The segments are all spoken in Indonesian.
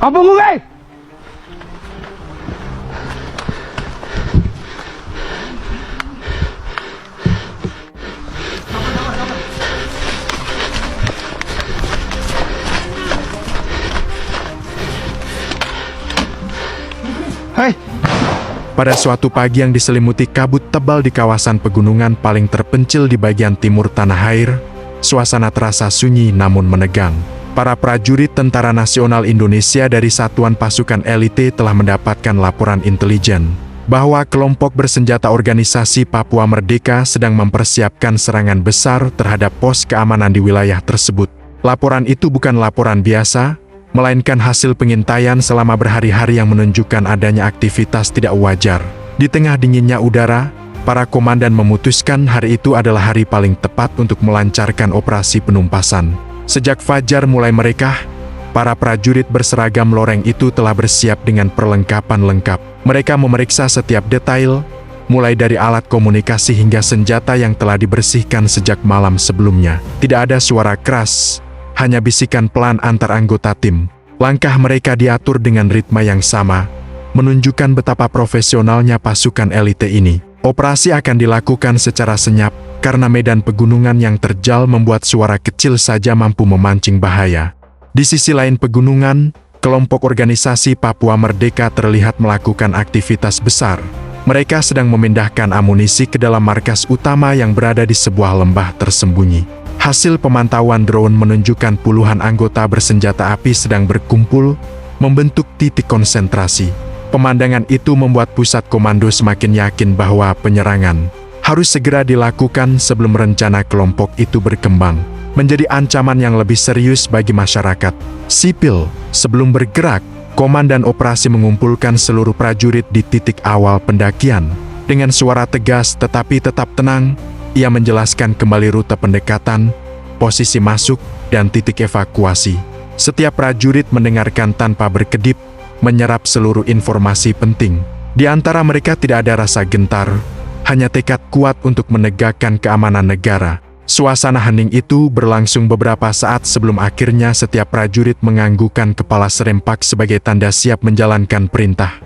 Apa kau guys? Hai. Pada suatu pagi yang diselimuti kabut tebal di kawasan pegunungan paling terpencil di bagian timur tanah air, suasana terasa sunyi namun menegang. Para prajurit Tentara Nasional Indonesia dari Satuan Pasukan Elite telah mendapatkan laporan intelijen bahwa kelompok bersenjata organisasi Papua Merdeka sedang mempersiapkan serangan besar terhadap pos keamanan di wilayah tersebut. Laporan itu bukan laporan biasa, melainkan hasil pengintaian selama berhari-hari yang menunjukkan adanya aktivitas tidak wajar. Di tengah dinginnya udara, para komandan memutuskan hari itu adalah hari paling tepat untuk melancarkan operasi penumpasan. Sejak fajar mulai merekah, para prajurit berseragam loreng itu telah bersiap dengan perlengkapan lengkap. Mereka memeriksa setiap detail, mulai dari alat komunikasi hingga senjata yang telah dibersihkan sejak malam sebelumnya. Tidak ada suara keras, hanya bisikan pelan antar anggota tim. Langkah mereka diatur dengan ritme yang sama, menunjukkan betapa profesionalnya pasukan elite ini. Operasi akan dilakukan secara senyap, karena medan pegunungan yang terjal membuat suara kecil saja mampu memancing bahaya. Di sisi lain pegunungan, kelompok organisasi Papua Merdeka terlihat melakukan aktivitas besar. Mereka sedang memindahkan amunisi ke dalam markas utama yang berada di sebuah lembah tersembunyi. Hasil pemantauan drone menunjukkan puluhan anggota bersenjata api sedang berkumpul, membentuk titik konsentrasi. Pemandangan itu membuat pusat komando semakin yakin bahwa penyerangan harus segera dilakukan sebelum rencana kelompok itu berkembang menjadi ancaman yang lebih serius bagi masyarakat sipil. Sebelum bergerak, komandan operasi mengumpulkan seluruh prajurit di titik awal pendakian. Dengan suara tegas tetapi tetap tenang, ia menjelaskan kembali rute pendekatan, posisi masuk, dan titik evakuasi. Setiap prajurit mendengarkan tanpa berkedip, menyerap seluruh informasi penting. Di antara mereka tidak ada rasa gentar, hanya tekad kuat untuk menegakkan keamanan negara. Suasana hening itu berlangsung beberapa saat sebelum akhirnya setiap prajurit menganggukkan kepala serempak sebagai tanda siap menjalankan perintah.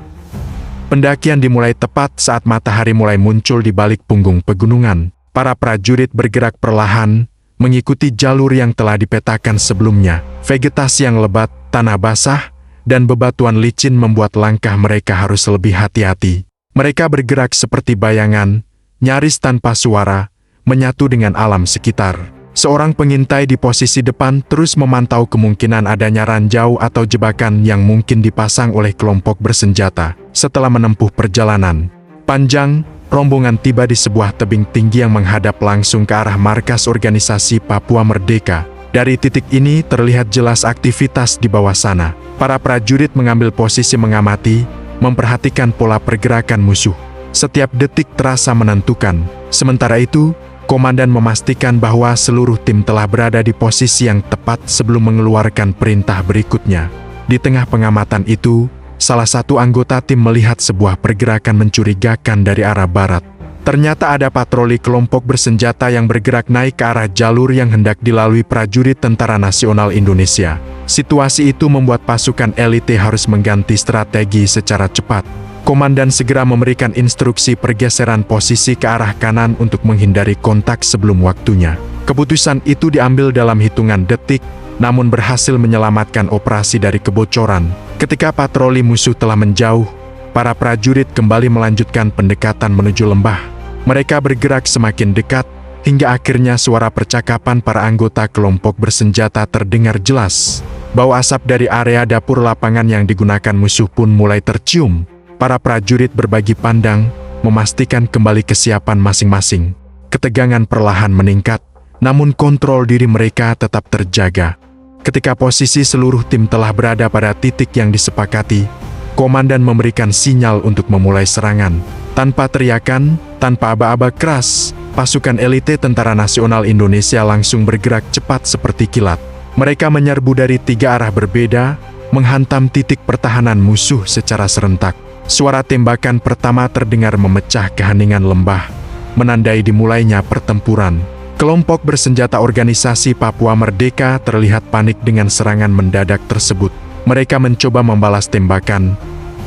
Pendakian dimulai tepat saat matahari mulai muncul di balik punggung pegunungan. Para prajurit bergerak perlahan, mengikuti jalur yang telah dipetakan sebelumnya. Vegetasi yang lebat, tanah basah, dan bebatuan licin membuat langkah mereka harus lebih hati-hati. Mereka bergerak seperti bayangan, nyaris tanpa suara, menyatu dengan alam sekitar. Seorang pengintai di posisi depan terus memantau kemungkinan adanya ranjau atau jebakan yang mungkin dipasang oleh kelompok bersenjata. Setelah menempuh perjalanan panjang, rombongan tiba di sebuah tebing tinggi yang menghadap langsung ke arah markas organisasi Papua Merdeka. Dari titik ini terlihat jelas aktivitas di bawah sana. Para prajurit mengambil posisi mengamati, memperhatikan pola pergerakan musuh. Setiap detik terasa menentukan. Sementara itu, komandan memastikan bahwa seluruh tim telah berada di posisi yang tepat sebelum mengeluarkan perintah berikutnya. Di tengah pengamatan itu, salah satu anggota tim melihat sebuah pergerakan mencurigakan dari arah barat. Ternyata ada patroli kelompok bersenjata yang bergerak naik ke arah jalur yang hendak dilalui prajurit Tentara Nasional Indonesia. Situasi itu membuat pasukan elite harus mengganti strategi secara cepat. Komandan segera memberikan instruksi pergeseran posisi ke arah kanan untuk menghindari kontak sebelum waktunya. Keputusan itu diambil dalam hitungan detik, namun berhasil menyelamatkan operasi dari kebocoran. Ketika patroli musuh telah menjauh, para prajurit kembali melanjutkan pendekatan menuju lembah. Mereka bergerak semakin dekat, hingga akhirnya suara percakapan para anggota kelompok bersenjata terdengar jelas. Bau asap dari area dapur lapangan yang digunakan musuh pun mulai tercium. Para prajurit berbagi pandang, memastikan kembali kesiapan masing-masing. Ketegangan perlahan meningkat, namun kontrol diri mereka tetap terjaga. Ketika posisi seluruh tim telah berada pada titik yang disepakati, komandan memberikan sinyal untuk memulai serangan. Tanpa teriakan, tanpa aba-aba keras, pasukan elite Tentara Nasional Indonesia langsung bergerak cepat seperti kilat. Mereka menyerbu dari 3 arah berbeda, menghantam titik pertahanan musuh secara serentak. Suara tembakan pertama terdengar memecah keheningan lembah, menandai dimulainya pertempuran. Kelompok bersenjata organisasi Papua Merdeka terlihat panik dengan serangan mendadak tersebut. Mereka mencoba membalas tembakan,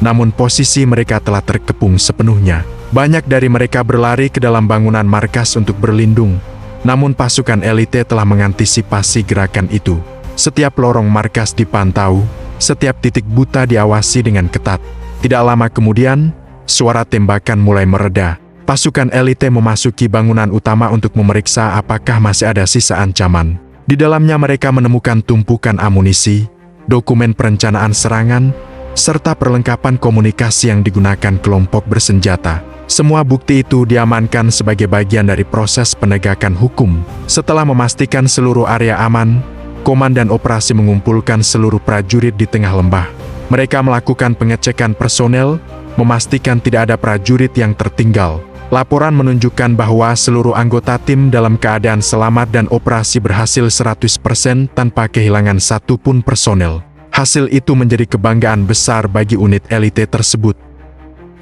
namun posisi mereka telah terkepung sepenuhnya. Banyak dari mereka berlari ke dalam bangunan markas untuk berlindung, namun pasukan elite telah mengantisipasi gerakan itu. Setiap lorong markas dipantau, setiap titik buta diawasi dengan ketat. Tidak lama kemudian, suara tembakan mulai mereda. Pasukan elite memasuki bangunan utama untuk memeriksa apakah masih ada sisa ancaman. Di dalamnya mereka menemukan tumpukan amunisi, dokumen perencanaan serangan, serta perlengkapan komunikasi yang digunakan kelompok bersenjata. Semua bukti itu diamankan sebagai bagian dari proses penegakan hukum. Setelah memastikan seluruh area aman, Komandan Operasi mengumpulkan seluruh prajurit di tengah lembah. Mereka melakukan pengecekan personel, memastikan tidak ada prajurit yang tertinggal. Laporan menunjukkan bahwa seluruh anggota tim dalam keadaan selamat dan operasi berhasil 100% tanpa kehilangan satupun personel. Hasil itu menjadi kebanggaan besar bagi unit elite tersebut.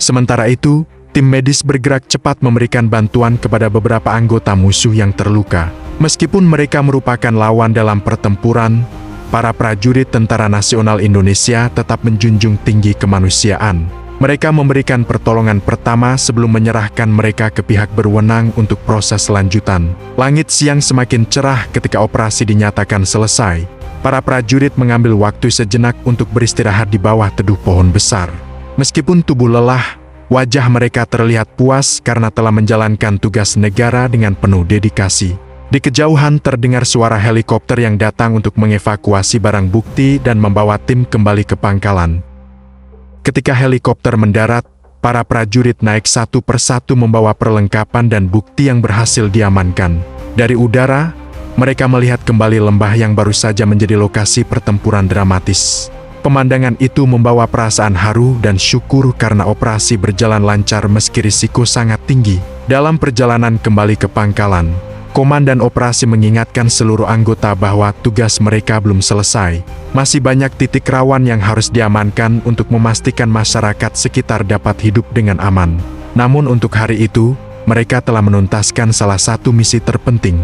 Sementara itu, tim medis bergerak cepat memberikan bantuan kepada beberapa anggota musuh yang terluka. Meskipun mereka merupakan lawan dalam pertempuran, para prajurit Tentara Nasional Indonesia tetap menjunjung tinggi kemanusiaan. Mereka memberikan pertolongan pertama sebelum menyerahkan mereka ke pihak berwenang untuk proses lanjutan. Langit siang semakin cerah ketika operasi dinyatakan selesai. Para prajurit mengambil waktu sejenak untuk beristirahat di bawah teduh pohon besar. Meskipun tubuh lelah, wajah mereka terlihat puas karena telah menjalankan tugas negara dengan penuh dedikasi. Di kejauhan terdengar suara helikopter yang datang untuk mengevakuasi barang bukti dan membawa tim kembali ke pangkalan. Ketika helikopter mendarat, para prajurit naik satu persatu membawa perlengkapan dan bukti yang berhasil diamankan. Dari udara, mereka melihat kembali lembah yang baru saja menjadi lokasi pertempuran dramatis. Pemandangan itu membawa perasaan haru dan syukur karena operasi berjalan lancar meski risiko sangat tinggi. Dalam perjalanan kembali ke pangkalan, Komandan Operasi mengingatkan seluruh anggota bahwa tugas mereka belum selesai. Masih banyak titik rawan yang harus diamankan untuk memastikan masyarakat sekitar dapat hidup dengan aman. Namun untuk hari itu, mereka telah menuntaskan salah satu misi terpenting.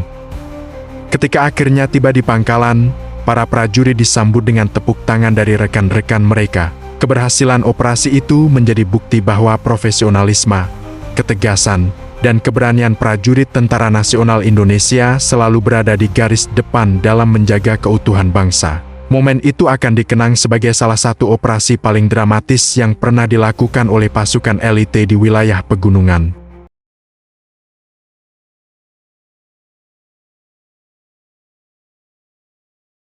Ketika akhirnya tiba di pangkalan, para prajurit disambut dengan tepuk tangan dari rekan-rekan mereka. Keberhasilan operasi itu menjadi bukti bahwa profesionalisme, ketegasan, dan keberanian prajurit Tentara Nasional Indonesia selalu berada di garis depan dalam menjaga keutuhan bangsa. Momen itu akan dikenang sebagai salah satu operasi paling dramatis yang pernah dilakukan oleh pasukan elite di wilayah pegunungan.